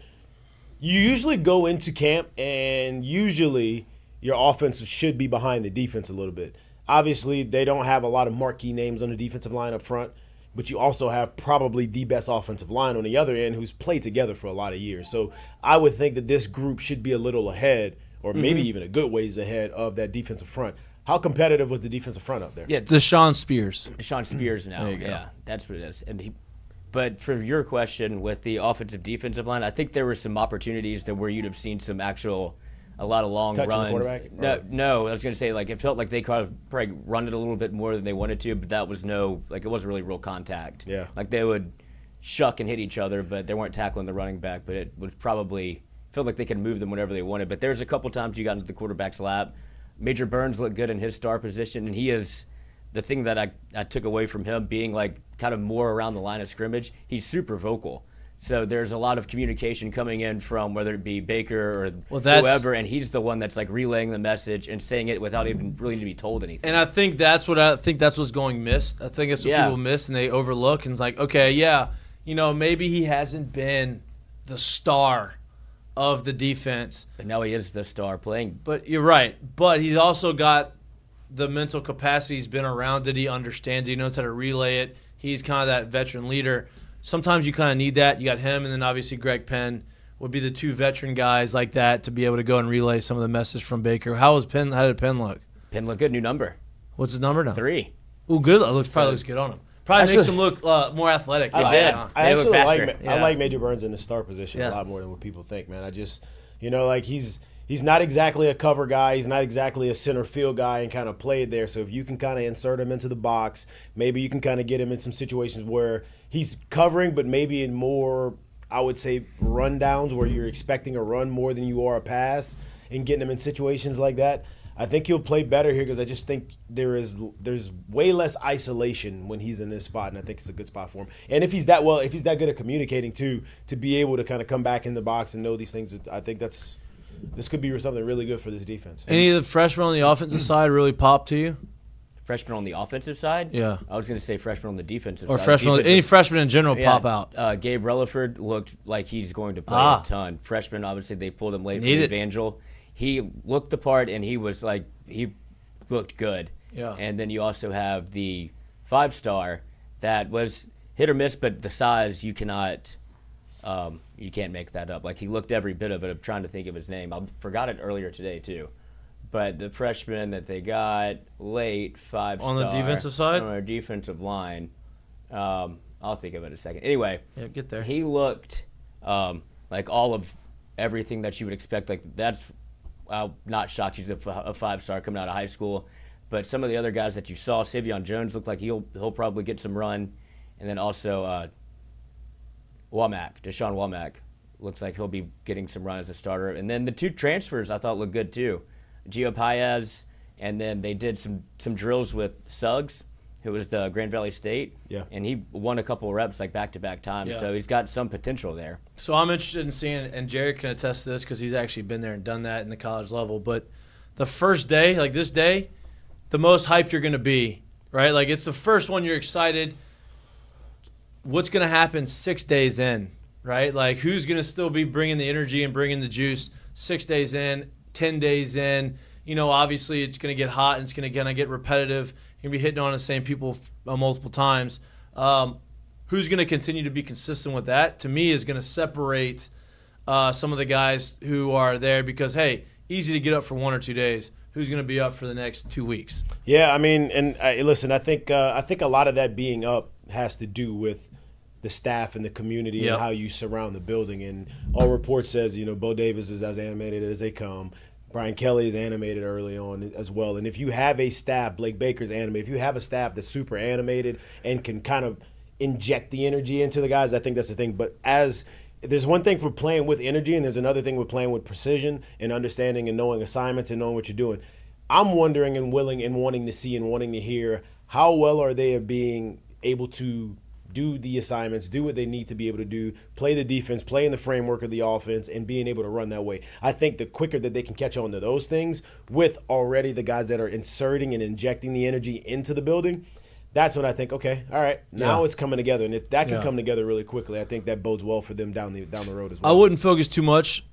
you usually go into camp and usually your offense should be behind the defense a little bit. Obviously, they don't have a lot of marquee names on the defensive line up front, but you also have probably the best offensive line on the other end who's played together for a lot of years. So I would think that this group should be a little ahead or maybe even a good ways ahead of that defensive front. How competitive was the defensive front up there? Yeah, Deshaun Spears. Sean Spears now. There you go. Yeah, that's what it is. But for your question with the offensive defensive line, I think there were some opportunities where you'd have seen some a lot of long Touching the runs. quarterback? No, I was going to say it felt like they kind of probably run it a little bit more than they wanted to, but that was it wasn't really real contact. Yeah. Like they would shuck and hit each other, but they weren't tackling the running back. But it was probably felt like they could move them whenever they wanted. But there's a couple times you got into the quarterback's lap. Major Burns looked good in his star position, and he is the thing that I took away from him being kind of more around the line of scrimmage. He's super vocal. So there's a lot of communication coming in from whether it be Baker or whoever, and he's the one that's relaying the message and saying it without even really to be told anything. And I think that's what's going missed. I think that's what people miss and they overlook. And it's like, okay, yeah, maybe he hasn't been the star of the defense. But now he is the star playing. But you're right. But he's also got the mental capacity. He's been around it. He understands it. He knows how to relay it. He's kind of that veteran leader. Sometimes you kind of need that. You got him, and then obviously Greg Penn would be the two veteran guys like that to be able to go and relay some of the message from Baker. How did Penn look? Penn looked good. New number. What's his number now? 3. Ooh, good. Probably looks good on him. Probably makes him look more athletic. I They look actually faster. I like Major Burns in the star position a lot more than what people think, man. I just, he's not exactly a cover guy. He's not exactly a center field guy and kind of played there. So if you can kind of insert him into the box, maybe you can kind of get him in some situations where he's covering, but maybe in more, I would say, rundowns where you're expecting a run more than you are a pass and getting him in situations like that. I think he'll play better here because I just think there's way less isolation when he's in this spot, and I think it's a good spot for him. And if he's that good at communicating too, to be able to kind of come back in the box and know these things, I think this could be something really good for this defense. Any of the freshmen on the offensive side really pop to you? Freshman on the offensive side? Yeah. I was going to say freshman on the defensive Or side. any freshman in general pop out? Gabe Relaford looked like he's going to play a ton. Freshman, obviously, they pulled him late from Evangel. He looked the part, and he looked good. Yeah. And then you also have the 5-star that was hit or miss, but the size you can't make that up. He looked every bit of it. I'm trying to think of his name. I forgot it earlier today too. But the freshman that they got late, 5-star on the defensive side, on our defensive line, I'll think of it in a second. Anyway, yeah, get there. He looked like all of everything that you would expect. That's. I'm not shocked he's a 5-star coming out of high school. But some of the other guys that you saw, Savion Jones looked like he'll probably get some run. And then also Deshaun Womack looks like he'll be getting some run as a starter. And then the 2 transfers I thought looked good too. Gio Paez, and then they did some drills with Suggs, who was the Grand Valley State. Yeah. And he won a couple of reps back-to-back times. Yeah. So he's got some potential there. So I'm interested in seeing, and Jared can attest to this because he's actually been there and done that in the college level. But the first day, this day, the most hyped you're going to be, right? It's the first one you're excited. What's going to happen 6 days in, right? Who's going to still be bringing the energy and bringing the juice 6 days in, 10 days in? Obviously it's going to get hot and it's going to get repetitive. You're going to be hitting on the same people multiple times. Who's going to continue to be consistent with that, to me, is going to separate some of the guys who are there because, hey, easy to get up for 1 or 2 days. Who's going to be up for the next 2 weeks? Yeah, I mean, and listen, I think a lot of that being up has to do with the staff and the community and how you surround the building. And all reports says, Bo Davis is as animated as they come. Brian Kelly is animated early on as well. And if you have a staff, Blake Baker's animated, if you have a staff that's super animated and can kind of inject the energy into the guys, I think that's the thing. But there's one thing for playing with energy, and there's another thing with playing with precision and understanding and knowing assignments and knowing what you're doing. I'm wondering and willing and wanting to see and wanting to hear how well are they being able to do the assignments, do what they need to be able to do, play the defense, play in the framework of the offense, and being able to run that way. I think the quicker that they can catch on to those things with already the guys that are inserting and injecting the energy into the building, that's when I think, okay, all right, now it's coming together. And if that can come together really quickly, I think that bodes well for them down the road as well. I wouldn't focus too much,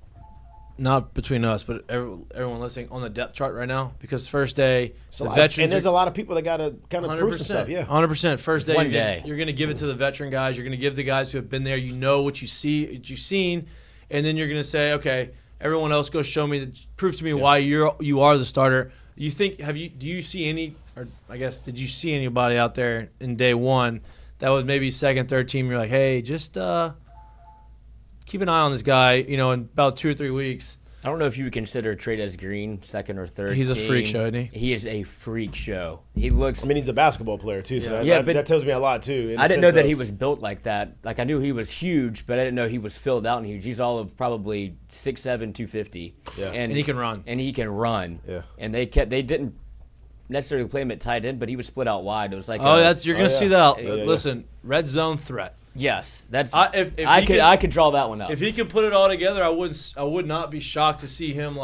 not between us, but everyone listening, on the depth chart right now, because first day, the veterans. And there's a lot of people that got to kind of prove some stuff. Yeah, 100%. First day, One day. You're going to give it to the veteran guys. You're going to give the guys who have been there. You know what you see, what you've seen, and then you're going to say, okay, everyone else, go show me, prove to me why you are the starter. You think do you see any, or I guess did you see anybody out there in day one that was maybe second, third team? You're like, hey, just keep an eye on this guy. In about 2 or 3 weeks. I don't know if you would consider Trades Green second or third. He's a team. freak show, isn't he? He is a freak show. He looks. I mean, he's a basketball player too, so but that tells me a lot too. I didn't know that he was built like that. Like I knew he was huge, but I didn't know he was filled out and huge. He's all of probably 6'7", 250. Yeah. And he can run. And he can run. Yeah. And they didn't necessarily play him at tight end, but he was split out wide. It was like you're gonna see that out. Yeah, yeah. Listen, red zone threat. Yes, that's. If I could draw that one up. If he could put it all together, I would not be shocked to see him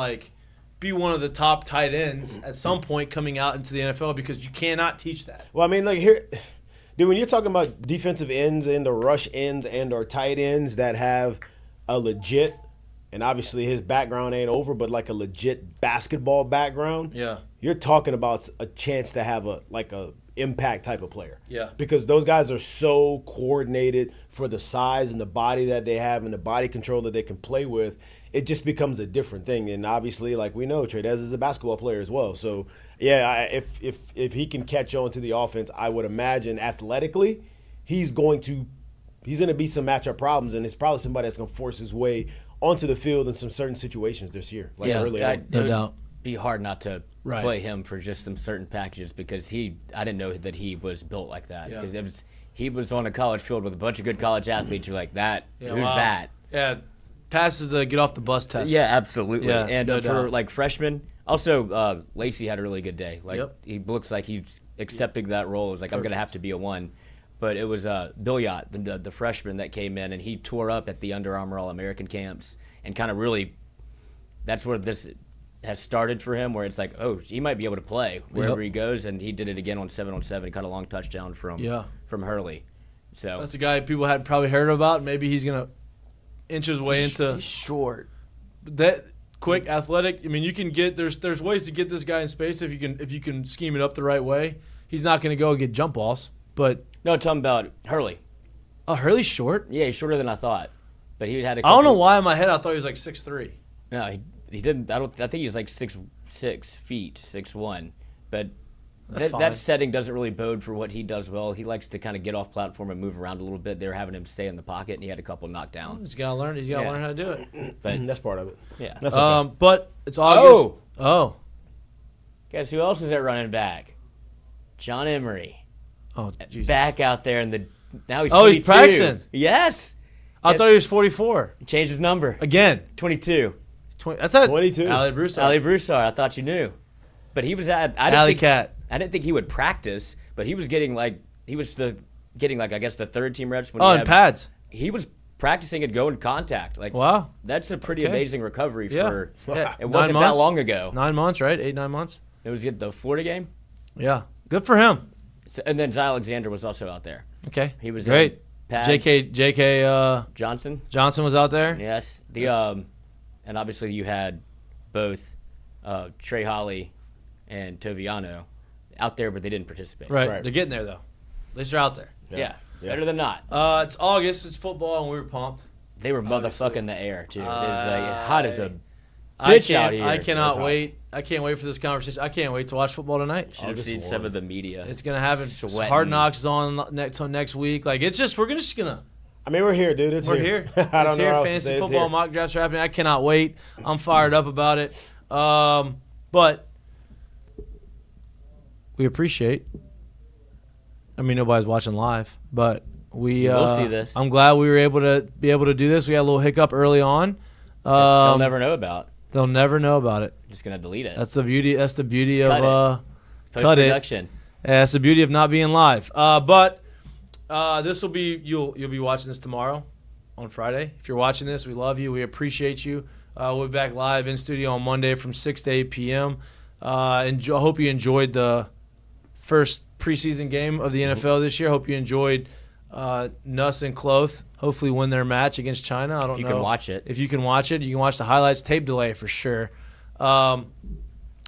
be one of the top tight ends at some point coming out into the NFL, because you cannot teach that. Well, I mean, here, dude, when you're talking about defensive ends and the rush ends and or tight ends that have a legit, and obviously his background ain't over, but like a legit basketball background. Yeah. You're talking about a chance to have a impact type of player. Yeah. Because those guys are so coordinated for the size and the body that they have and the body control that they can play with. It just becomes a different thing. And obviously, like we know, Trades is a basketball player as well. So, yeah, if he can catch on to the offense, I would imagine athletically he's going to be some matchup problems, and it's probably somebody that's going to force his way onto the field in some certain situations this year. Early on. No doubt. Be hard not to Right. play him for just some certain packages, because I didn't know that he was built like that. Yeah. Because he was on a college field with a bunch of good college athletes. You're like, who's wow. that? Yeah, passes the get off the bus test. Yeah, absolutely. Yeah, and no for doubt. like freshmen, also Lacey had a really good day. Like Yep. he looks like he's accepting that role. It was like, I'm gonna have to be a 1. But it was Bill Yacht, the freshman that came in, and he tore up at the Under Armour All-American camps, and kind of really, that's where this has started for him, where it's like, oh, he might be able to play wherever he goes, and he did it again on 7-on-7. He caught a long touchdown from Hurley. So That's a guy people had probably heard about. Maybe he's gonna inch his way into He's short. that quick, athletic. I mean, you can get there's ways to get this guy in space if you can scheme it up the right way. He's not gonna go get jump balls, but no, talking about Hurley. Hurley's short. Yeah, he's shorter than I thought, but he had a I don't know why in my head I thought he was like 6'3". No, he didn't. I think he's like 6 feet, 6'1". But That's fine. that setting doesn't really bode for what he does well. He likes to kind of get off platform and move around a little bit. They were having him stay in the pocket, and he had a couple knockdowns. He's gotta learn. He's gotta learn how to do it. But That's part of it. yeah. That's okay. But it's August. Oh. Guess who else is at running back? John Emery. Oh, Jesus. Back out there in the now he's 22. Oh, he's practicing. Yes. I thought he was 44. He changed his number. Again. 22. That's not 22. Ali Broussard. Ali Broussard, I thought you knew. But he was at Alley Cat. I didn't think he would practice, but he was getting I guess the third team reps when Oh, and pads. he was practicing and going contact. Like Wow. that's a pretty Okay. amazing recovery Yeah. for Yeah. it 9 wasn't that months? long ago. 9 months, right? 8-9 months. It was the Florida game. Yeah. Good for him. So, and then Zy Alexander was also out there. Okay. He was great. in pads. JK Johnson. Johnson was out there. Yes. And obviously you had both Trey Holly and Toviano out there, but they didn't participate. Right. Right. They're getting there though. At least they're out there. Yeah. Yeah. Better than not. It's August. It's football, and we were pumped. They were Obviously. motherfucking the air too. It was like hot as a I bitch out here. I cannot That's hot. wait. I can't wait for this conversation. I can't wait to watch football tonight. Should have August seen one. some of the media. It's gonna happen. Sweating. Hard Knocks is on next week. Like it's just we're just gonna. I mean, we're here, dude. We're here. I It's don't know here. how else to Fantasy say it's football here. mock drafts are happening. I cannot wait. I'm fired up about it. But we appreciate. I mean, nobody's watching live, but we will see this. I'm glad we were able to do this. We had a little hiccup early on. They'll never know about. They'll never know about it. Just gonna delete it. That's the beauty. That's the beauty Cut of Post cut it. production. Yeah, that's the beauty of not being live. But this will be you'll be watching this tomorrow on Friday. If you're watching this, we love you. We appreciate you. We'll be back live in studio on Monday from 6 to 8 p.m. I hope you enjoyed the first preseason game of the NFL this year. Hope you enjoyed Nuss and Cloth. Hopefully win their match against China. I don't know. If you can watch it. If you can watch it, you can watch the highlights. Tape delay for sure.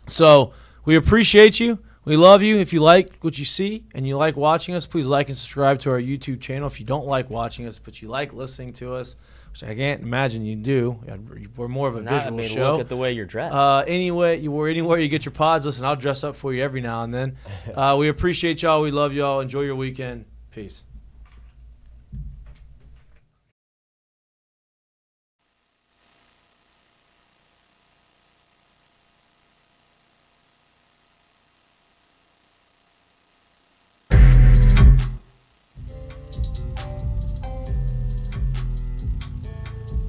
So we appreciate you. We love you. If you like what you see and you like watching us, please like and subscribe to our YouTube channel. If you don't like watching us, but you like listening to us, which I can't imagine you do. We're more of a visual show. Look at the way you're dressed. Anywhere you get your pods, listen, I'll dress up for you every now and then. We appreciate y'all. We love y'all. Enjoy your weekend. Peace.